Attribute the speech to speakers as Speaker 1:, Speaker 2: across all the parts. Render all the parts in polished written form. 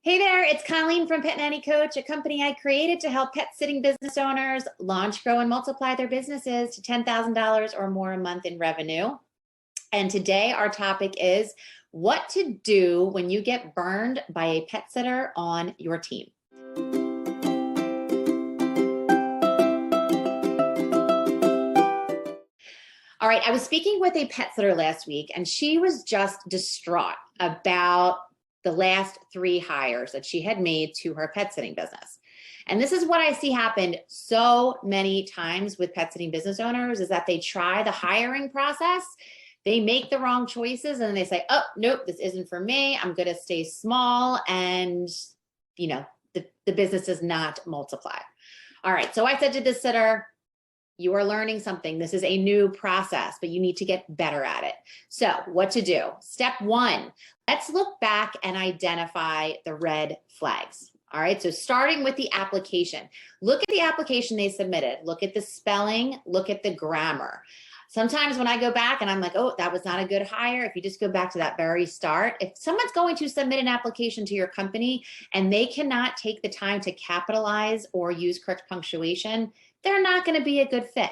Speaker 1: Hey there, it's Colleen from Pet Nanny Coach, a company I created to help pet sitting business owners launch, grow, and multiply their businesses to $10,000 or more a month in revenue. And today our topic is what to do when you get burned by a pet sitter on your team. All right, I was speaking with a pet sitter last week, and she was just distraught about the last 3 hires that she had made to her pet sitting business. And this is what I see happen so many times with pet sitting business owners is that they try the hiring process, they make the wrong choices, and they say, oh, nope, this isn't for me. I'm going to stay small, and the business does not multiply. All right, so I said to the sitter, you are learning something. This is a new process, but you need to get better at it. So what to do? Step 1, let's look back and identify the red flags. All right, so starting with the application. Look at the application they submitted. Look at the spelling, look at the grammar. Sometimes when I go back and I'm like, oh, that was not a good hire. If you just go back to that very start, if someone's going to submit an application to your company and they cannot take the time to capitalize or use correct punctuation, they're not going to be a good fit.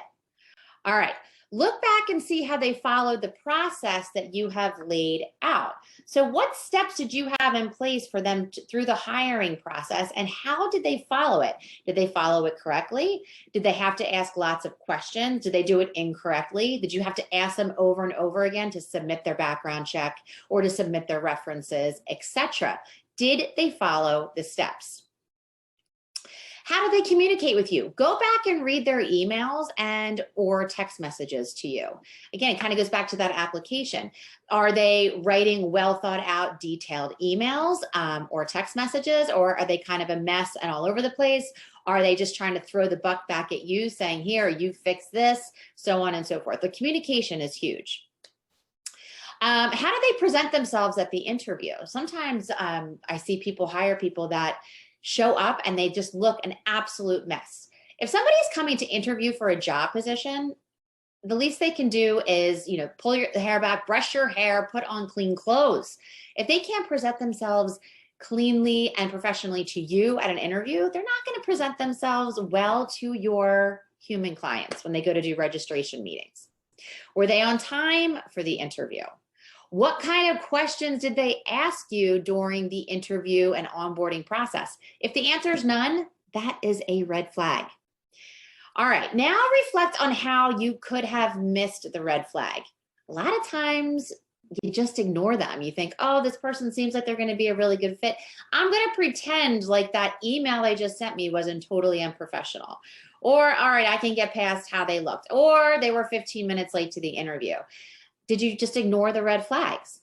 Speaker 1: All right, look back and see how they followed the process that you have laid out. So what steps did you have in place for them through the hiring process, and how did they follow it? Did they follow it correctly? Did they have to ask lots of questions? Did they do it incorrectly? Did you have to ask them over and over again to submit their background check or to submit their references, etc.? Did they follow the steps? How do they communicate with you? Go back and read their emails and or text messages to you. Again, it kind of goes back to that application. Are they writing well thought out, detailed emails or text messages, or are they kind of a mess and all over the place? Are they just trying to throw the buck back at you saying, here, you fix this, so on and so forth? The communication is huge. How do they present themselves at the interview? Sometimes I see people hire people that show up and they just look an absolute mess. If somebody's coming to interview for a job position, the least they can do is, pull your hair back, brush your hair, put on clean clothes. If they can't present themselves cleanly and professionally to you at an interview, they're not going to present themselves well to your human clients when they go to do registration meetings. Were they on time for the interview? What kind of questions did they ask you during the interview and onboarding process? If the answer is none, that is a red flag. All right, now reflect on how you could have missed the red flag. A lot of times you just ignore them. You think, oh, this person seems like they're going to be a really good fit. I'm going to pretend like that email they just sent me wasn't totally unprofessional. Or, all right, I can get past how they looked. Or they were 15 minutes late to the interview. Did you just ignore the red flags?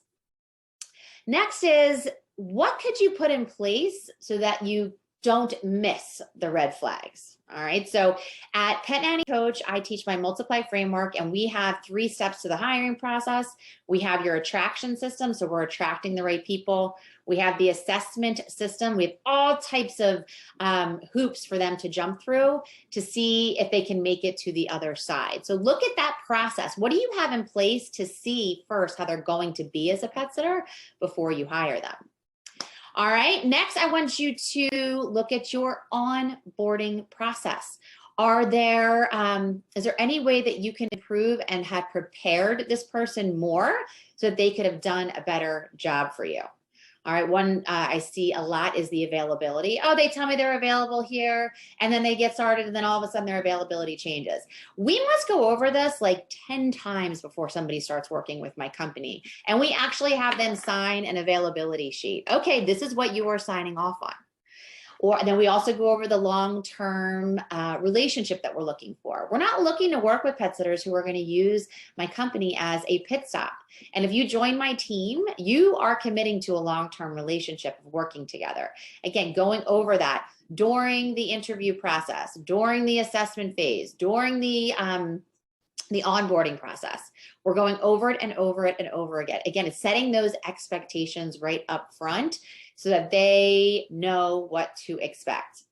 Speaker 1: Next is, what could you put in place so that you don't miss the red flags? All right, so at Pet Nanny Coach, I teach my Multiply framework, and we have 3 steps to the hiring process. We have your attraction system, so we're attracting the right people. We have the assessment system. We have all types of hoops for them to jump through to see if they can make it to the other side. So look at that process. What do you have in place to see first how they're going to be as a pet sitter before you hire them? All right, next I want you to look at your onboarding process. Is there any way that you can improve and have prepared this person more so that they could have done a better job for you? All right, one I see a lot is the availability. Oh, they tell me they're available here, and then they get started, and then all of a sudden their availability changes. We must go over this like 10 times before somebody starts working with my company, and we actually have them sign an availability sheet. Okay, this is what you are signing off on. Or then we also go over the long-term relationship that we're looking for. We're not looking to work with pet sitters who are going to use my company as a pit stop. And if you join my team, you are committing to a long-term relationship of working together. Again, going over that during the interview process, during the assessment phase, during the onboarding process. We're going over it and over it and over again. Again, it's setting those expectations right up front so that they know what to expect.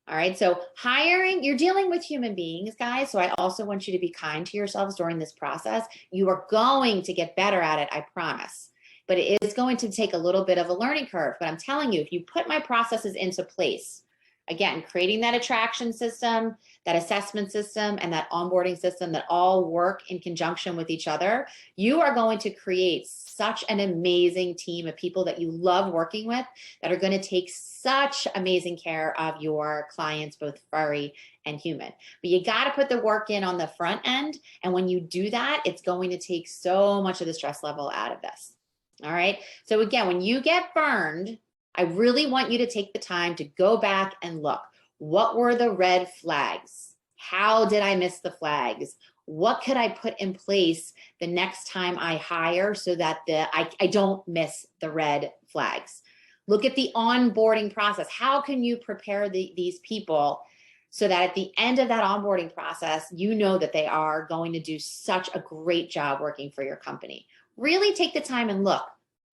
Speaker 1: All right, so hiring, you're dealing with human beings, guys, so I also want you to be kind to yourselves during this process. You are going to get better at it, I promise. but it is going to take a little bit of a learning curve. But I'm telling you, if you put my processes into place, again, creating that attraction system, that assessment system, and that onboarding system that all work in conjunction with each other, you are going to create such an amazing team of people that you love working with that are going to take such amazing care of your clients, both furry and human. But you got to put the work in on the front end. And when you do that, it's going to take so much of the stress level out of this. All right. So again, when you get burned, I really want you to take the time to go back and look. What were the red flags? How did I miss the flags? What could I put in place the next time I hire so that I don't miss the red flags? Look at the onboarding process. How can you prepare these people so that at the end of that onboarding process, you know that they are going to do such a great job working for your company? Really take the time and look,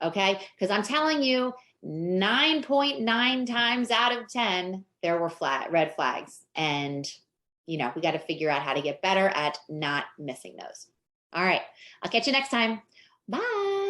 Speaker 1: okay? Because I'm telling you, 9.9 times out of 10, there were red flags. And, we got to figure out how to get better at not missing those. All right. I'll catch you next time. Bye.